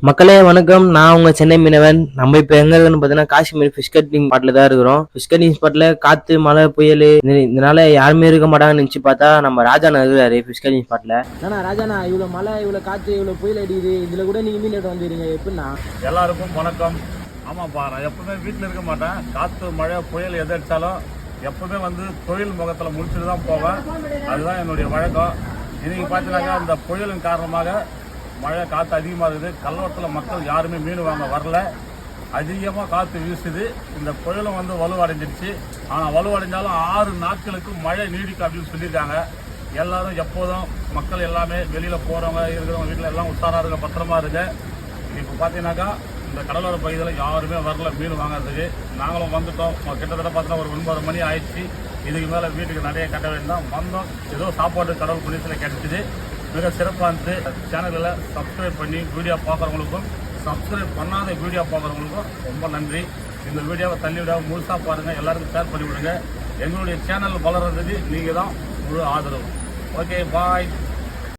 மக்களே வணக்கம். நான் உங்க சென்னை மீனவன். நம்ம இப்ப எங்க இருக்குன்னு பாத்தீங்கன்னா காஷ்மீர் ஃபிஷ் கட்டிங் ஸ்பாட்ல தான் இருக்கிறோம். ஃபிஷ் கட்டிங் ஸ்பாட்ல காத்து மழை புயல் இதனால யாருமே இருக்க மாட்டாங்கன்னு நினைச்சு பார்த்தா நம்ம ராஜாண்ணா இருக்கிறாரு ஃபிஷ் கட்டிங் ஸ்பாட்ல. ராஜாண்ணா இவ்வளவு மழை இவ்வளவு காத்து இவ்வளவு புயல் அடிக்குது, இதுல கூட நீங்க மீன் எடுத்து வந்துடுறீங்க எப்படின்னா? எல்லாருக்கும் வணக்கம். ஆமாப்பா, நான் எப்பவுமே வீட்டில் இருக்க மாட்டேன். காற்று மழை புயல் எது அடித்தாலும் எப்பவுமே வந்து தொழில் முகத்தில் முடிச்சுட்டு தான் போவேன். அதுதான் என்னுடைய வழக்கம். இன்னைக்கு பார்த்தீங்கன்னாக்கா இந்த புயலின் காரணமாக மழை காற்று அதிகமாக இருக்குது. கல்லோரத்தில் மக்கள் யாருமே மீன் வாங்க வரல. அதிகமாக காற்று வீசுது. இந்த புயலும் வந்து வலுவடைஞ்சிருச்சு. ஆனால் வலுவடைஞ்சாலும் 6 நாட்களுக்கு மழை நீடிக்கும் அப்படின்னு சொல்லியிருக்காங்க. எல்லாரும் எப்போதும் மக்கள் எல்லாமே வெளியில் போகிறவங்க இருக்கிறவங்க வீட்டில் எல்லாம் உஷாராக இருக்க, பத்திரமா இருங்க. இப்போ பார்த்தீங்கன்னாக்கா இந்த கடலோர பகுதியில் யாருமே வரல மீன் வாங்குறதுக்கு. நாங்களும் வந்துட்டோம். கிட்டத்தட்ட பார்த்தீங்கன்னா ஒரு 9 மணி ஆயிடுச்சு. இதுக்கு மேலே வீட்டுக்கு நிறைய கட்ட வேண்டாம். வந்தோம், ஏதோ சாப்பாடு கடவுள் புண்ணியத்தில் கிடைச்சிது. மிக சிறப்பாக இருந்து சேனலில் சப்ஸ்கிரைப் பண்ணி வீடியோ பார்க்குறவங்களுக்கும் சப்ஸ்கிரைப் பண்ணாத வீடியோ பார்க்குறவங்களுக்கும் ரொம்ப நன்றி. இந்த வீடியோவை தள்ளி விடாமல் முழுசாக பாருங்கள், எல்லாருக்கும் ஷேர் பண்ணி விடுங்க. எங்களுடைய சேனல் வளர்கிறதுக்கு நீங்கள் தான் முழு ஆதரவு. ஓகே, பாய்.